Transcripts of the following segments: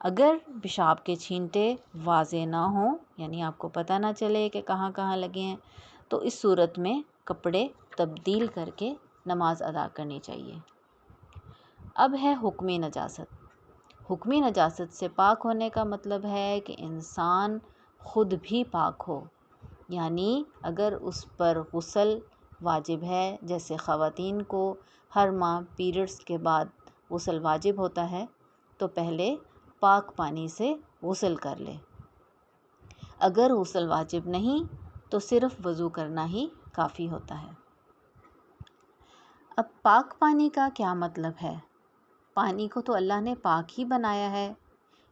اگر پیشاب کے چھینٹے واضح نہ ہوں، یعنی آپ کو پتہ نہ چلے کہ کہاں کہاں لگے ہیں، تو اس صورت میں کپڑے تبدیل کر کے نماز ادا کرنی چاہیے۔ اب ہے حکمی نجاست۔ حکمی نجاست سے پاک ہونے کا مطلب ہے کہ انسان خود بھی پاک ہو، یعنی اگر اس پر غسل واجب ہے، جیسے خواتین کو ہر ماہ پیریڈز کے بعد غسل واجب ہوتا ہے، تو پہلے پاک پانی سے غسل کر لے۔ اگر غسل واجب نہیں تو صرف وضو کرنا ہی کافی ہوتا ہے۔ اب پاک پانی کا کیا مطلب ہے؟ پانی کو تو اللہ نے پاک ہی بنایا ہے،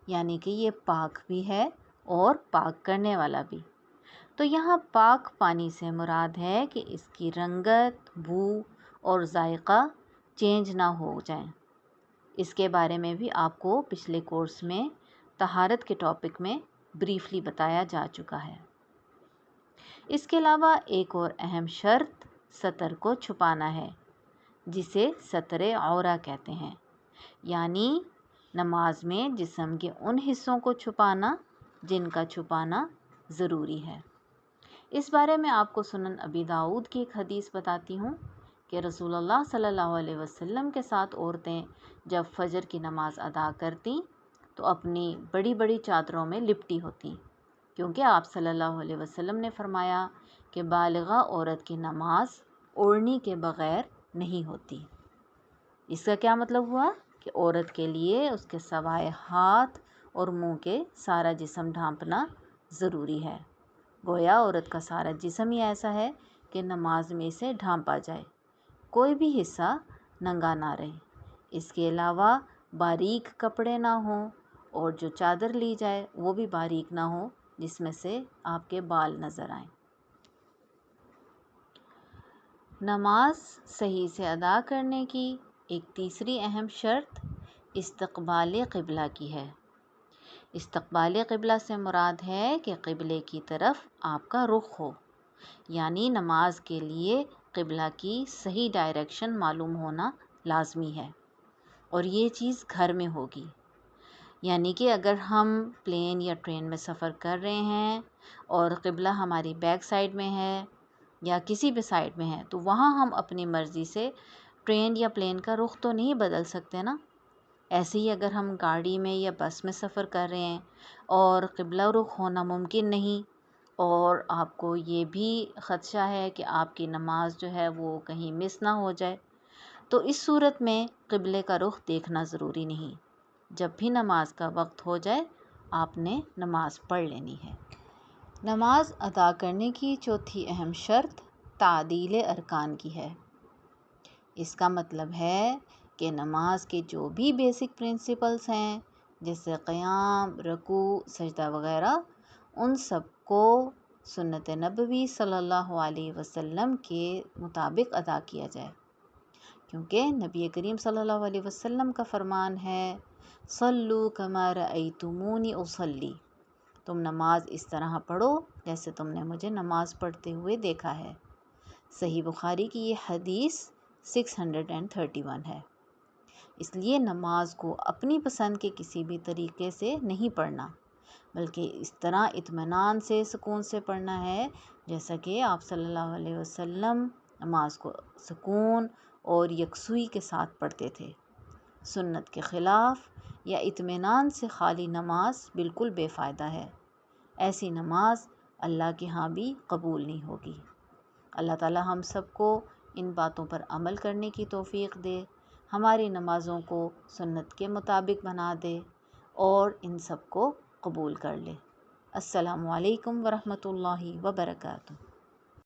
یعنی کہ یہ پاک بھی ہے اور پاک کرنے والا بھی۔ تو یہاں پاک پانی سے مراد ہے کہ اس کی رنگت، بو اور ذائقہ چینج نہ ہو جائیں۔ اس کے بارے میں بھی آپ کو پچھلے کورس میں طہارت کے ٹاپک میں بریفلی بتایا جا چکا ہے۔ اس کے علاوہ ایک اور اہم شرط سطر کو چھپانا ہے، جسے ستر عورہ کہتے ہیں، یعنی نماز میں جسم کے ان حصوں کو چھپانا جن کا چھپانا ضروری ہے۔ اس بارے میں آپ کو سنن ابی داؤد کی ایک حدیث بتاتی ہوں کہ رسول اللہ صلی اللہ علیہ وسلم کے ساتھ عورتیں جب فجر کی نماز ادا کرتیں تو اپنی بڑی بڑی چادروں میں لپٹی ہوتیں، کیونکہ آپ صلی اللہ علیہ وسلم نے فرمایا کہ بالغہ عورت کی نماز اوڑھنی کے بغیر نہیں ہوتی۔ اس کا کیا مطلب ہوا کہ عورت کے لیے اس کے سوائے ہاتھ اور منہ کے سارا جسم ڈھانپنا ضروری ہے۔ گویا عورت کا سارا جسم ہی ایسا ہے کہ نماز میں اسے ڈھانپا جائے، کوئی بھی حصہ ننگا نہ رہے۔ اس کے علاوہ باریک کپڑے نہ ہوں، اور جو چادر لی جائے وہ بھی باریک نہ ہو جس میں سے آپ کے بال نظر آئیں۔ نماز صحیح سے ادا کرنے کی ایک تیسری اہم شرط استقبال قبلہ کی ہے۔ استقبال قبلہ سے مراد ہے کہ قبلے کی طرف آپ کا رخ ہو، یعنی نماز کے لیے قبلہ کی صحیح ڈائریکشن معلوم ہونا لازمی ہے، اور یہ چیز گھر میں ہوگی۔ یعنی کہ اگر ہم پلین یا ٹرین میں سفر کر رہے ہیں اور قبلہ ہماری بیک سائڈ میں ہے یا کسی بھی سائڈ میں ہے، تو وہاں ہم اپنی مرضی سے ٹرین یا پلین کا رخ تو نہیں بدل سکتے نا۔ ایسے ہی اگر ہم گاڑی میں یا بس میں سفر کر رہے ہیں اور قبلہ رخ ہونا ممکن نہیں، اور آپ کو یہ بھی خدشہ ہے کہ آپ کی نماز جو ہے وہ کہیں مس نہ ہو جائے، تو اس صورت میں قبلے کا رخ دیکھنا ضروری نہیں۔ جب بھی نماز کا وقت ہو جائے آپ نے نماز پڑھ لینی ہے۔ نماز ادا کرنے کی چوتھی اہم شرط تعدیل ارکان کی ہے۔ اس کا مطلب ہے کہ نماز کے جو بھی بیسک پرنسپلز ہیں، جیسے قیام، رکوع، سجدہ وغیرہ، ان سب کو سنت نبوی صلی اللہ علیہ وسلم کے مطابق ادا کیا جائے، کیونکہ نبی کریم صلی اللہ علیہ وسلم کا فرمان ہے صلو کما رأیتمونی اصلی، تم نماز اس طرح پڑھو جیسے تم نے مجھے نماز پڑھتے ہوئے دیکھا ہے۔ صحیح بخاری کی یہ حدیث 631 ہے۔ اس لیے نماز کو اپنی پسند کے کسی بھی طریقے سے نہیں پڑھنا، بلکہ اس طرح اطمینان سے، سکون سے پڑھنا ہے جیسا کہ آپ صلی اللہ علیہ وسلم نماز کو سکون اور یکسوئی کے ساتھ پڑھتے تھے۔ سنت کے خلاف یا اطمینان سے خالی نماز بالکل بے فائدہ ہے۔ ایسی نماز اللہ کے ہاں بھی قبول نہیں ہوگی۔ اللہ تعالی ہم سب کو ان باتوں پر عمل کرنے کی توفیق دے، ہماری نمازوں کو سنت کے مطابق بنا دے اور ان سب کو قبول کر لے۔ السلام علیکم ورحمۃ اللہ وبرکاتہ۔